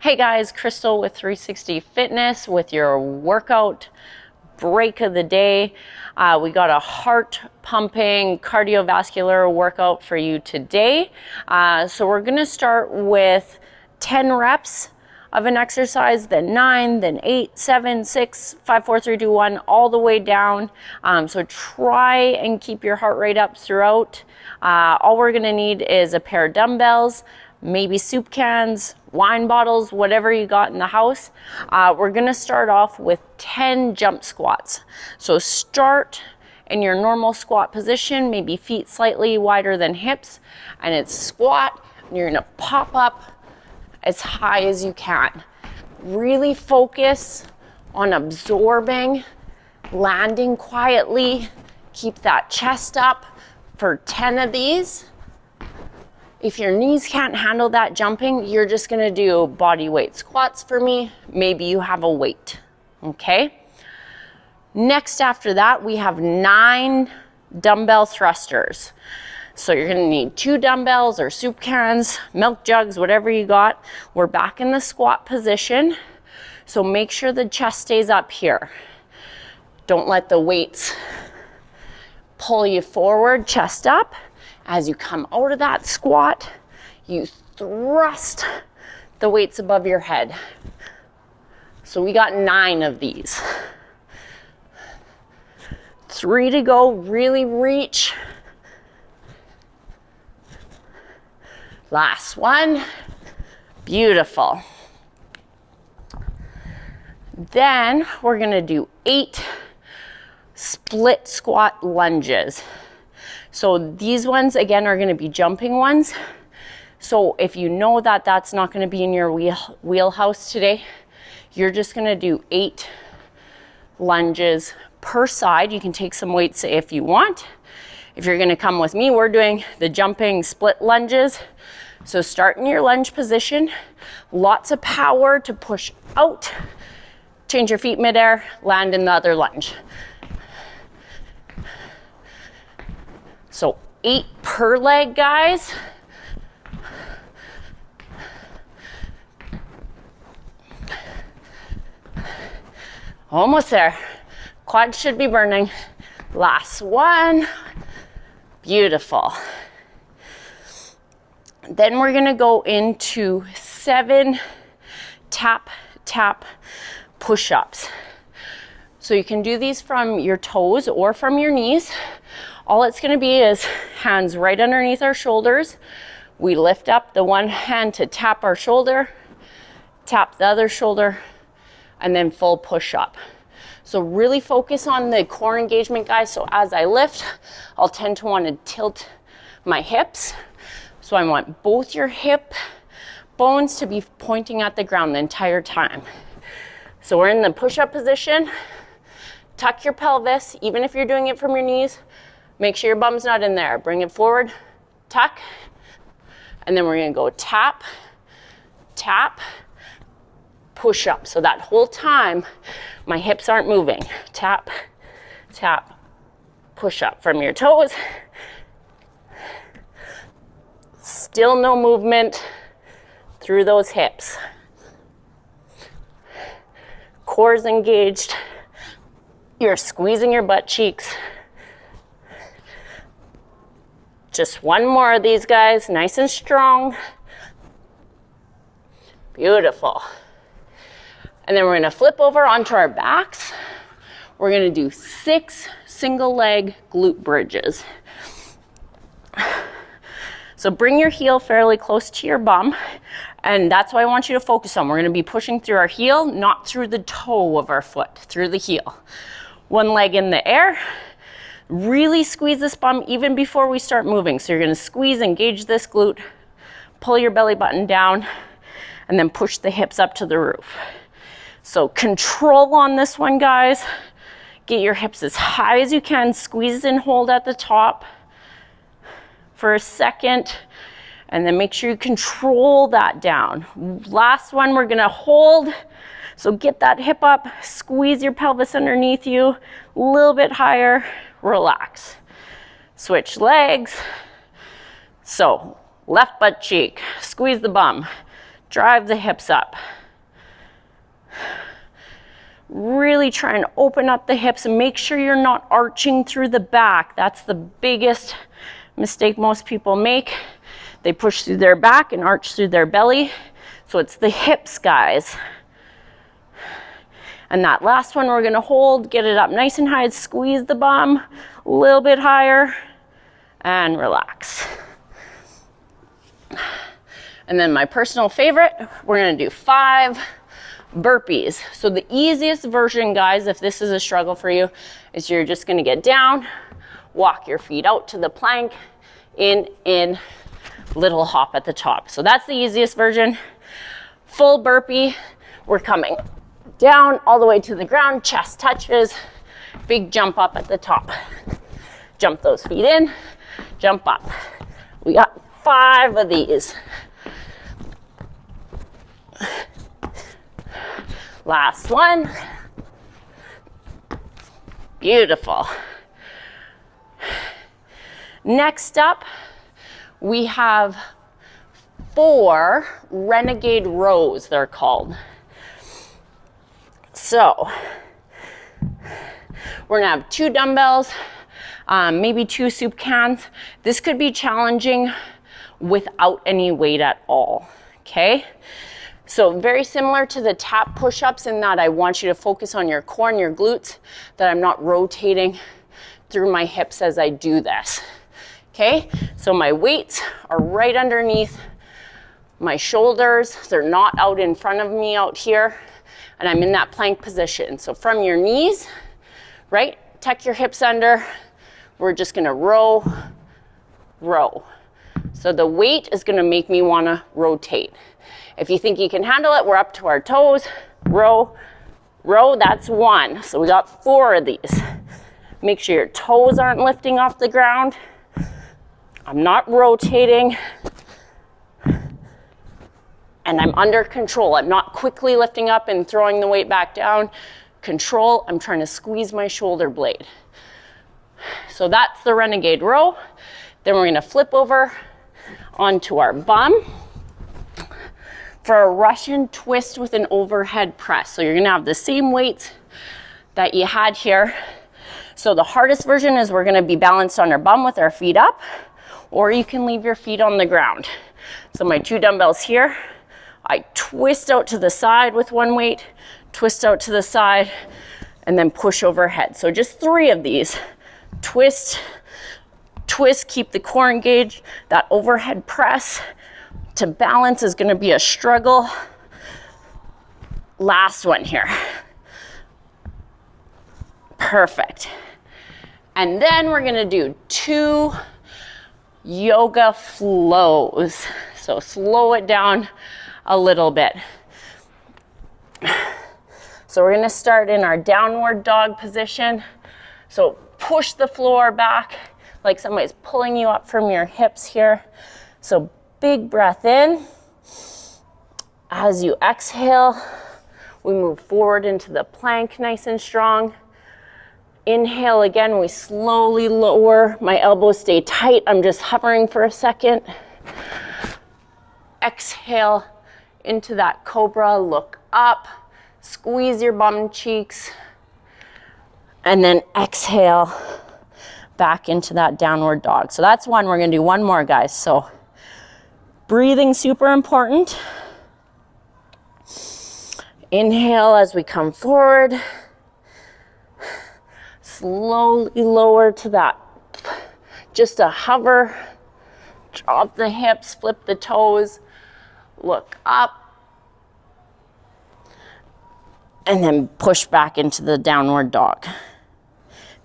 Hey guys, Crystal with 360 Fitness with your workout break of the day. We got a heart pumping cardiovascular workout for you today. So we're gonna start with 10 reps of an exercise, then 9, then 8, 7, 6, 5, 4, 3, 2, 1, all the way down. So try and keep your heart rate up throughout. All we're gonna need is a pair of dumbbells, maybe soup cans, wine bottles, whatever you got in the house. We're gonna start off with 10 jump squats. So start in your normal squat position, maybe feet slightly wider than hips, and it's squat, and you're gonna pop up as high as you can. Really focus on absorbing, landing quietly, keep that chest up for 10 of these. If your knees can't handle that jumping, you're just gonna do body weight squats for me. Maybe you have a weight, okay? Next after that, we have 9 dumbbell thrusters. So you're gonna need 2 dumbbells or soup cans, milk jugs, whatever you got. We're back in the squat position. So make sure the chest stays up here. Don't let the weights pull you forward, chest up. As you come out of that squat, you thrust the weights above your head. So we got 9 of these. 3 to go, really reach. Last one, beautiful. Then we're gonna do 8 split squat lunges. So these ones, again, are gonna be jumping ones. So if you know that that's not gonna be in your wheelhouse today, you're just gonna do 8 lunges per side. You can take some weights if you want. If you're gonna come with me, we're doing the jumping split lunges. So start in your lunge position, lots of power to push out, change your feet midair, land in the other lunge. So 8 per leg, guys. Almost there. Quads should be burning. Last one. Beautiful. Then we're gonna go into 7 tap, tap push-ups. So you can do these from your toes or from your knees. All it's gonna be is hands right underneath our shoulders. We lift up the one hand to tap our shoulder, tap the other shoulder, and then full push up. So really focus on the core engagement, guys. So as I lift, I'll tend to want to tilt my hips. So I want both your hip bones to be pointing at the ground the entire time. So we're in the push-up position. Tuck your pelvis, even if you're doing it from your knees. Make sure your bum's not in there. Bring it forward, tuck, and then we're gonna go tap, tap, push up. So that whole time, my hips aren't moving. Tap, tap, push up from your toes. Still no movement through those hips. Core's engaged. You're squeezing your butt cheeks. Just one more of these, guys, nice and strong. Beautiful. And then we're gonna flip over onto our backs. We're gonna do 6 single leg glute bridges. So bring your heel fairly close to your bum, and that's what I want you to focus on. We're gonna be pushing through our heel, not through the toe of our foot, through the heel. One leg in the air. Really squeeze this bum even before we start moving. So you're gonna squeeze, engage this glute, pull your belly button down, and then push the hips up to the roof. So control on this one, guys. Get your hips as high as you can, squeeze and hold at the top for a second, and then make sure you control that down. Last one, we're gonna hold. So get that hip up, squeeze your pelvis underneath you, a little bit higher, relax. Switch legs. So left butt cheek, squeeze the bum, Drive the hips up. Really try and open up the hips and make sure you're not arching through the back. That's the biggest mistake most people make. They push through their back and arch through their belly. So it's the hips, guys. And that last one we're gonna hold, get it up nice and high, squeeze the bum a little bit higher, and relax. And then my personal favorite, we're gonna do 5 burpees. So the easiest version, guys, if this is a struggle for you, is you're just gonna get down, walk your feet out to the plank, in, little hop at the top. So that's the easiest version. Full burpee, we're coming down all the way to the ground, chest touches, big jump up at the top. Jump those feet in, jump up. We got 5 of these. Last one. Beautiful. Next up, we have 4 Renegade rows, they're called. So, we're gonna have 2 dumbbells, maybe 2 soup cans. This could be challenging without any weight at all, okay? So very similar to the tap push-ups in that I want you to focus on your core and your glutes, that I'm not rotating through my hips as I do this, okay? So my weights are right underneath my shoulders. They're not out in front of me out here, and I'm in that plank position. So from your knees, right, tuck your hips under. We're just gonna row, row. So the weight is gonna make me wanna rotate. If you think you can handle it, we're up to our toes. Row, row, that's 1. So we got 4 of these. Make sure your toes aren't lifting off the ground. I'm not rotating. And I'm under control. I'm not quickly lifting up and throwing the weight back down. Control, I'm trying to squeeze my shoulder blade. So that's the Renegade row. Then we're gonna flip over onto our bum for a Russian twist with an overhead press. So you're gonna have the same weights that you had here. So the hardest version is we're gonna be balanced on our bum with our feet up, or you can leave your feet on the ground. So my 2 dumbbells here, I twist out to the side with 1 weight, twist out to the side, and then push overhead. So just 3 of these. Twist, twist, keep the core engaged. That overhead press to balance is gonna be a struggle. Last one here. Perfect. And then we're gonna do 2 yoga flows. So slow it down a little bit. So we're gonna start in our downward dog position. So push the floor back like somebody's pulling you up from your hips here. So big breath in. As you exhale, we move forward into the plank nice and strong. Inhale again, we slowly lower. My elbows stay tight. I'm just hovering for a second. Exhale into that cobra, look up, squeeze your bum cheeks, and then exhale back into that downward dog. So that's one. We're gonna do 1 more, guys. So breathing, super important. Inhale as we come forward. Slowly lower to that. Just a hover. Drop the hips, flip the toes, look up. And then push back into the downward dog.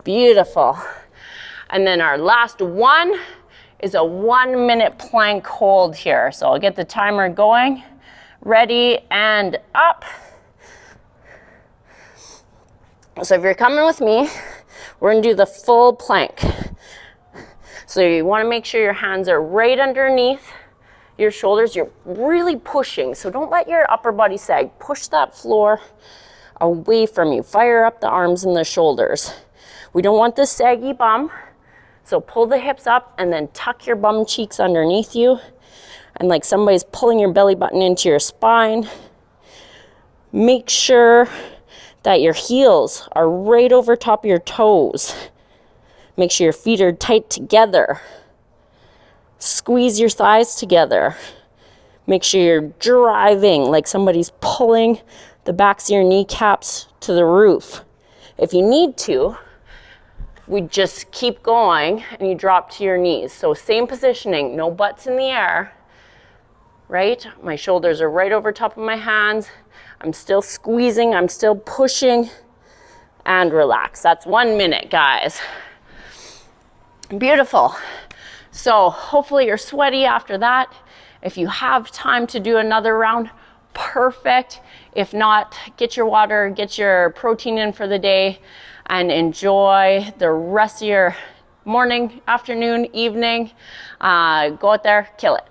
Beautiful. And then our last one is a 1-minute plank hold here. So I'll get the timer going. Ready and up. So if you're coming with me, we're gonna do the full plank. So you wanna make sure your hands are right underneath your shoulders. You're really pushing, so don't let your upper body sag. Push that floor away from you. Fire up the arms and the shoulders. We don't want this saggy bum, so pull the hips up and then tuck your bum cheeks underneath you and like somebody's pulling your belly button into your spine. Make sure that your heels are right over top of your toes. Make sure your feet are tight together. Squeeze your thighs together. Make sure you're driving like somebody's pulling the backs of your kneecaps to the roof. If you need to, we just keep going and you drop to your knees. So same positioning, no butts in the air, right? My shoulders are right over top of my hands. I'm still squeezing, I'm still pushing, and relax. That's 1 minute, guys. Beautiful. So hopefully you're sweaty after that. If you have time to do another round, perfect. If not, get your water, get your protein in for the day, and enjoy the rest of your morning, afternoon, evening. Go out there, kill it.